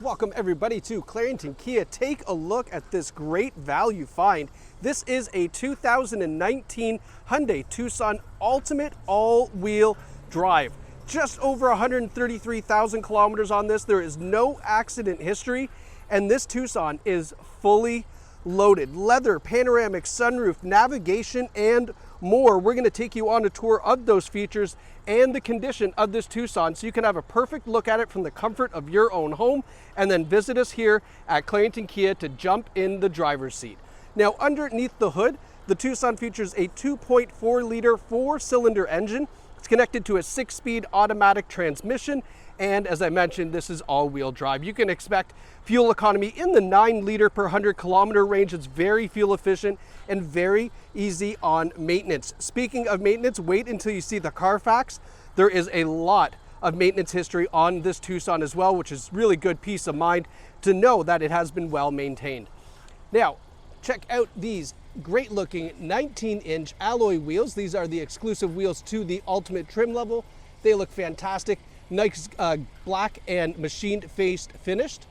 Welcome everybody to Clarington Kia. Take a look at this great value find. This is a 2019 Hyundai Tucson Ultimate All-Wheel Drive. Just over 133,000 kilometers on this. There is no accident history, and this Tucson is fully loaded. Leather, panoramic sunroof, navigation, and more. We're going to take you on a tour of those features and the condition of this Tucson so you can have a perfect look at it from the comfort of your own home, and then visit us here at Clarington Kia to jump in the driver's seat. Now, underneath the hood, the Tucson features a 2.4 liter 4-cylinder engine. It's connected to a 6-speed automatic transmission, and as I mentioned, this is all-wheel drive. You can expect fuel economy in the 9 liter per 100 kilometer range. It's very fuel efficient and very easy on maintenance. Speaking of maintenance, wait until you see the Carfax. There is a lot of maintenance history on this Tucson as well, which is really good peace of mind to know that it has been well maintained. Now, check out these great looking 19-inch alloy wheels. These are the exclusive wheels to the Ultimate trim level. They look fantastic. Nice black and machined faced finished.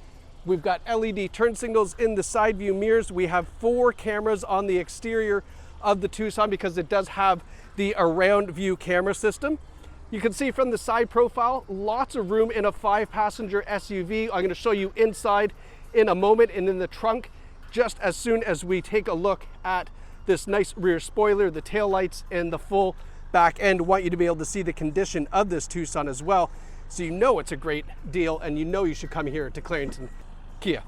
We've got LED turn signals in the side view mirrors. We have 4 cameras on the exterior of the Tucson because it does have the around view camera system. You can see from the side profile, lots of room in a 5-passenger SUV. I'm going to show you inside in a moment, and in the trunk just as soon as we take a look at this nice rear spoiler, the taillights, and the full back end. Want you to be able to see the condition of this Tucson as well, so you know it's a great deal and you know you should come here to Clarington Kia.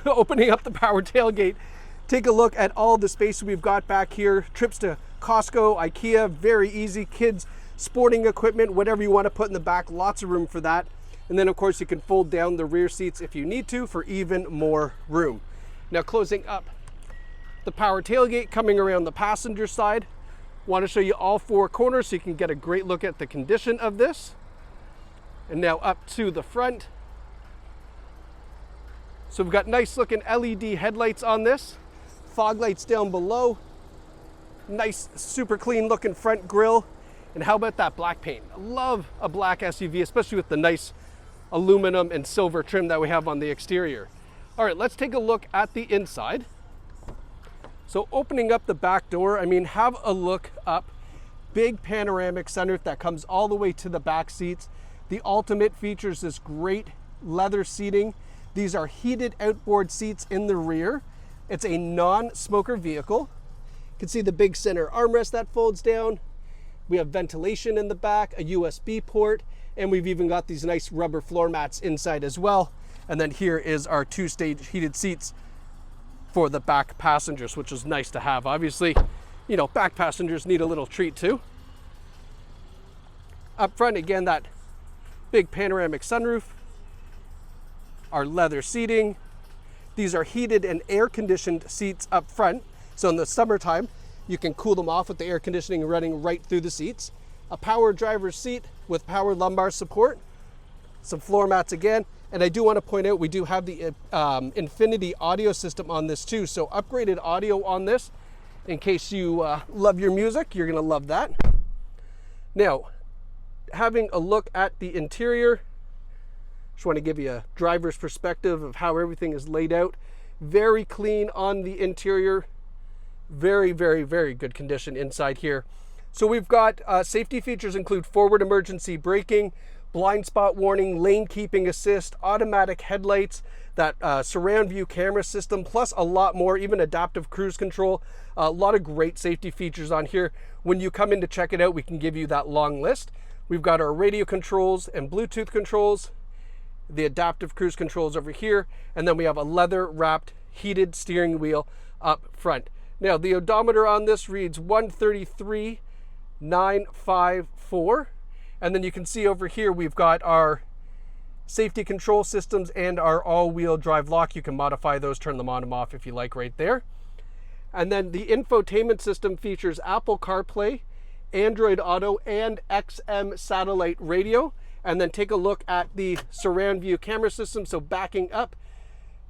Opening up the power tailgate, take a look at all the space we've got back here. Trips to Costco, IKEA, very easy. Kids, sporting equipment, whatever you want to put in the back, lots of room for that. And then of course you can fold down the rear seats if you need to for even more room. Now, closing up the power tailgate, coming around the passenger side, want to show you all 4 corners so you can get a great look at the condition of this. And now up to the front. So we've got nice looking LED headlights on this, fog lights down below, nice super clean looking front grille. And how about that black paint? I love a black SUV, especially with the nice aluminum and silver trim that we have on the exterior. All right, let's take a look at the inside. So opening up the back door, I mean, have a look up. Big panoramic sunroof that comes all the way to the back seats. The Ultimate features this great leather seating. These are heated outboard seats in the rear. It's a non-smoker vehicle. You can see the big center armrest that folds down. We have ventilation in the back, a USB port, and we've even got these nice rubber floor mats inside as well. And then here is our 2-stage heated seats for the back passengers, which is nice to have. Obviously, you know, back passengers need a little treat too. Up front, again, that big panoramic sunroof, our leather seating. These are heated and air-conditioned seats up front. So in the summertime, you can cool them off with the air conditioning running right through the seats. A power driver's seat with power lumbar support. Some floor mats again. And I do want to point out, we do have the Infinity audio system on this too. So upgraded audio on this. In case you love your music, you're going to love that. Now, having a look at the interior, just want to give you a driver's perspective of how everything is laid out. Very clean on the interior. Very, very, very good condition inside here. So we've got safety features include forward emergency braking, blind spot warning, lane keeping assist, automatic headlights, that surround view camera system, plus a lot more, even adaptive cruise control. A lot of great safety features on here. When you come in to check it out, we can give you that long list. We've got our radio controls and Bluetooth controls, the adaptive cruise controls over here, and then we have a leather wrapped heated steering wheel up front. Now, the odometer on this reads 133,954. And then you can see over here, we've got our safety control systems and our all-wheel drive lock. You can modify those, turn them on and off if you like right there. And then the infotainment system features Apple CarPlay, Android Auto, and XM satellite radio. And then take a look at the surround view camera system. So backing up,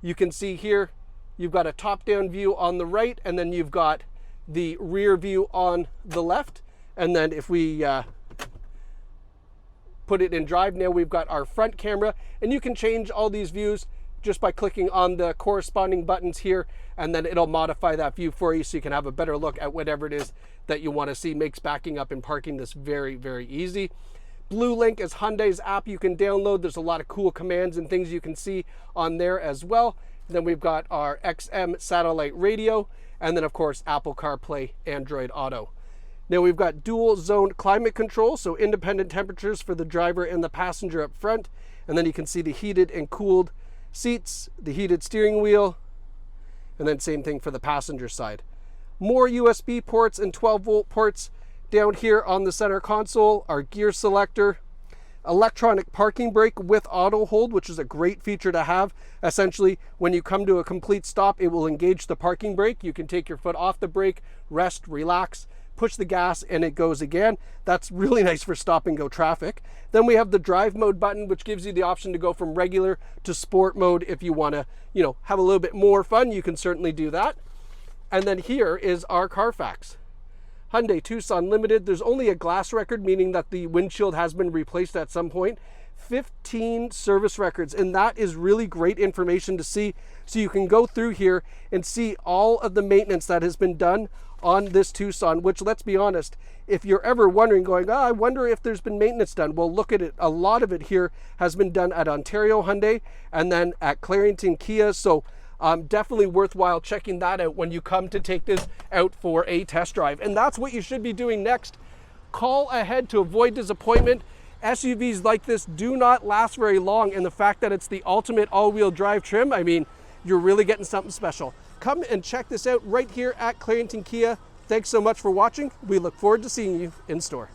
you can see here, you've got a top-down view on the right, and then you've got the rear view on the left. And then if we put it in drive. Now we've got our front camera, and you can change all these views just by clicking on the corresponding buttons here, and then it'll modify that view for you so you can have a better look at whatever it is that you want to see. Makes backing up and parking this very, very easy. Blue Link is Hyundai's app you can download. There's a lot of cool commands and things you can see on there as well. Then we've got our XM satellite radio, and then of course Apple CarPlay, Android Auto. Now we've got dual zone climate control, so independent temperatures for the driver and the passenger up front. And then you can see the heated and cooled seats, the heated steering wheel, and then same thing for the passenger side. More USB ports and 12-volt ports down here on the center console. Our gear selector, electronic parking brake with auto hold, which is a great feature to have. Essentially, when you come to a complete stop, it will engage the parking brake. You can take your foot off the brake, rest, relax, push the gas, and it goes again. That's really nice for stop and go traffic. Then we have the drive mode button, which gives you the option to go from regular to sport mode. If you want to, have a little bit more fun, you can certainly do that. And then here is our Carfax. Hyundai Tucson Limited. There's only a glass record, meaning that the windshield has been replaced at some point. 15 service records, and that is really great information to see. So you can go through here and see all of the maintenance that has been done on this Tucson, which, let's be honest, if you're ever wondering, going, I wonder if there's been maintenance done, well, look at it. A lot of it here has been done at Ontario Hyundai and then at Clarington Kia. So definitely worthwhile checking that out when you come to take this out for a test drive. And that's what you should be doing next. Call ahead to avoid disappointment. SUVs like this do not last very long, and the fact that it's the ultimate all-wheel drive trim, I mean, you're really getting something special. Come and check this out right here at Clarington Kia. Thanks so much for watching. We look forward to seeing you in store.